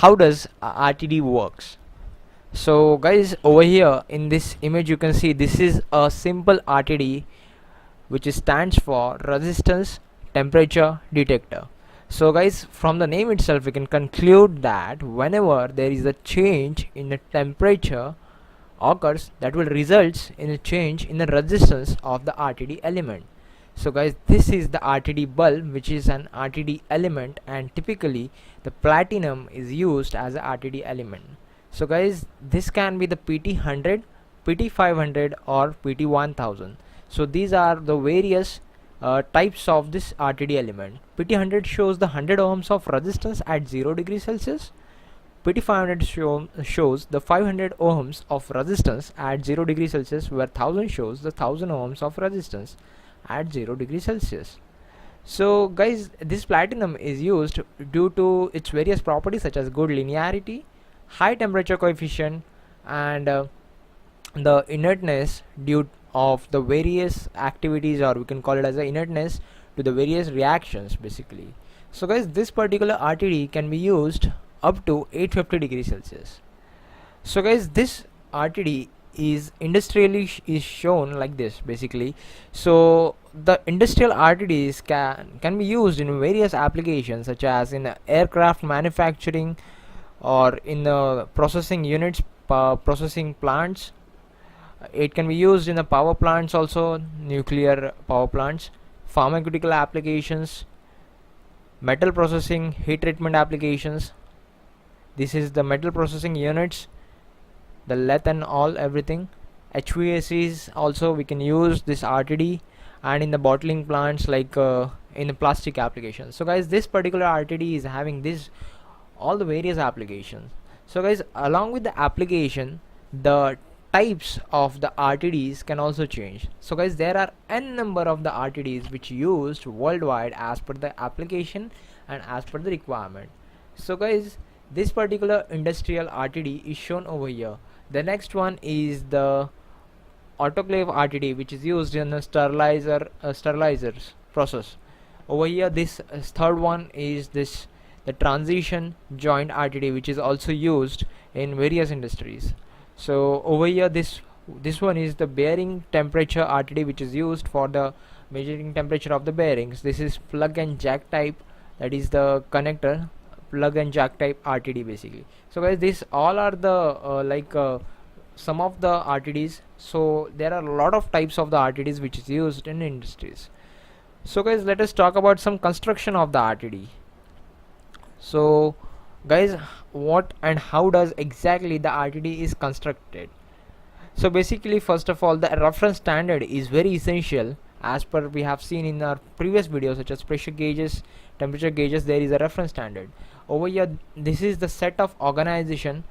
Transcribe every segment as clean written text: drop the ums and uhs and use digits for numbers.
how does RTD works. So guys, over here in this image you can see this is a simple RTD which stands for resistance temperature detector. So guys, from the name itself we can conclude that whenever there is a change in the temperature occurs, that will result in a change in the resistance of the RTD element. So guys, this is the RTD bulb, which is an RTD element, and typically the platinum is used as a RTD element. So guys, this can be the PT100, PT500 or PT1000. So these are the various types of this RTD element. PT100 shows the 100 ohms of resistance at 0 degrees Celsius. PT500 shows the 500 ohms of resistance at 0 degrees Celsius, where 1000 shows the 1000 ohms of resistance at 0 degrees Celsius. So guys, this platinum is used due to its various properties such as good linearity, high temperature coefficient, and the inertness due of the various activities, or we can call it as the inertness to the various reactions basically. So guys, this particular RTD can be used up to 850 degrees Celsius. So guys, this RTD is industrially is shown like this basically. So the industrial RTDs can be used in various applications such as in aircraft manufacturing, or in the processing units, processing plants. It can be used in the power plants also, nuclear power plants, pharmaceutical applications, metal processing, heat treatment applications. This is the metal processing units, the lathe and all everything. HVACs also we can use this RTD, and in the bottling plants like in the plastic applications. So guys, this particular RTD is having this all the various applications. So guys, along with the application, the types of the RTDs can also change. So guys, there are n number of the RTDs which used worldwide as per the application and as per the requirement. So guys, this particular industrial RTD is shown over here. The next one is the autoclave RTD, which is used in the sterilizers process. Over here, this third one is this the transition joint RTD, which is also used in various industries. So over here, this one is the bearing temperature RTD, which is used for the measuring temperature of the bearings. This is plug and jack type, that is the connector plug and jack type RTD basically. So guys, these all are the some of the RTDs. So there are a lot of types of the RTDs which is used in industries. So guys, let us talk about some construction of the RTD. So guys, what and how does exactly the RTD is constructed? So basically, first of all, the reference standard is very essential. As per we have seen in our previous videos such as pressure gauges, temperature gauges, there is a reference standard. Over here, this is the set of organization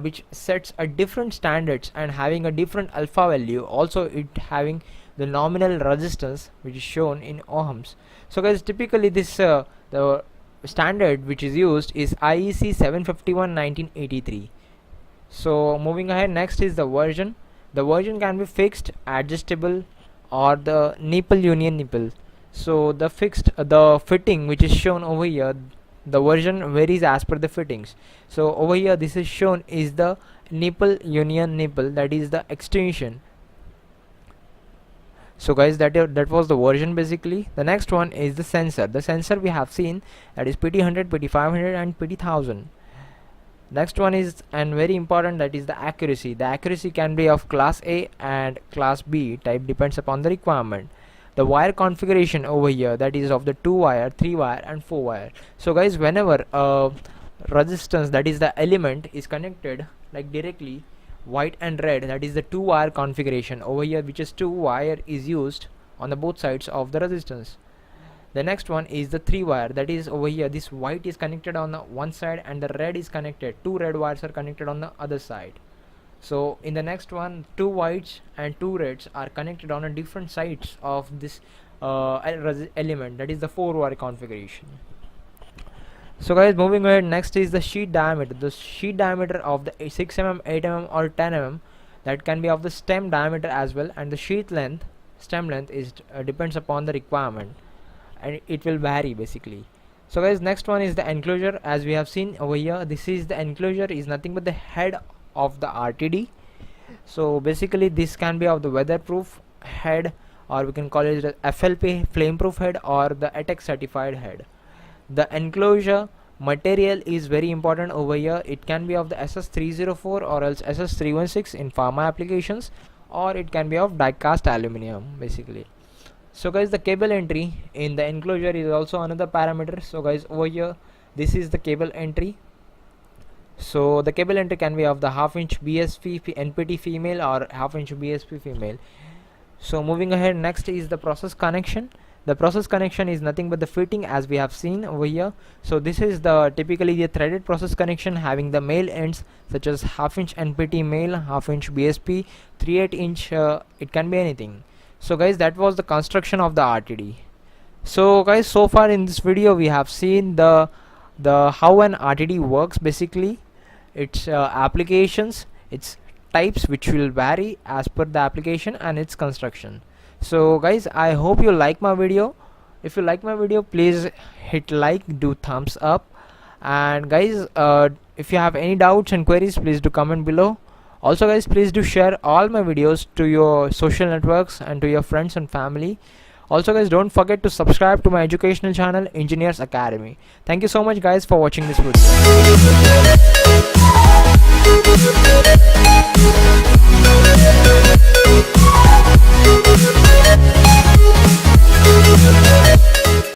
which sets a different standards and having a different alpha value, also it having the nominal resistance which is shown in ohms. So guys, typically this the standard which is used is IEC 751 1983. So moving ahead, next is the version. The version can be fixed, adjustable, or the nipple union nipple. So the fitting which is shown over here, the version varies as per the fittings. So over here, this is shown is the nipple union nipple, that is the extension. So guys, that was the version basically. The next one is the sensor. The sensor we have seen, that is PT100, PT500 and PT1000. Next one is, and very important, that is the accuracy. The accuracy can be of class A and class B type, depends upon the requirement. The wire configuration over here, that is of the 2 wire, 3 wire and 4 wire. So guys, whenever resistance, that is the element, is connected like directly white and red, that is the 2 wire configuration over here, which is 2 wire is used on the both sides of the resistance. The next one is the 3 wire, that is over here, this white is connected on the one side and the red is connected, 2 red wires are connected on the other side. So in the next one, 2 whites and 2 reds are connected on a different sides of this element, that is the 4 wire configuration. So guys, moving ahead, next is the sheet diameter. The sheet diameter of the 6 mm, 8 mm or 10 mm, that can be of the stem diameter as well, and the sheet length, stem length is depends upon the requirement and it will vary basically. So guys, next one is the enclosure. As we have seen over here, this is the enclosure is nothing but the head of the RTD. So basically this can be of the weatherproof head, or we can call it the FLP flameproof head, or the ATEX certified head. The enclosure material is very important over here. It can be of the SS304 or else SS316 in pharma applications, or it can be of die cast aluminum basically. So guys, the cable entry in the enclosure is also another parameter. So guys, over here this is the cable entry. So the cable entry can be of the half-inch BSP NPT female or half-inch BSP female. So moving ahead, next is the process connection. The process connection is nothing but the fitting, as we have seen over here. So this is the typically the threaded process connection having the male ends such as half-inch NPT male, half-inch BSP, 3/8 inch, it can be anything. So guys, that was the construction of the RTD. So guys, so far in this video we have seen the how an RTD works basically, its applications, its types which will vary as per the application, and its construction. So guys, I hope you like my video. If you like my video, please hit like, do thumbs up, and guys, if you have any doubts and queries, please do comment below. Also guys, please do share all my videos to your social networks and to your friends and family. Also guys, don't forget to subscribe to my educational channel, Engineers Academy. Thank you so much guys for watching this video.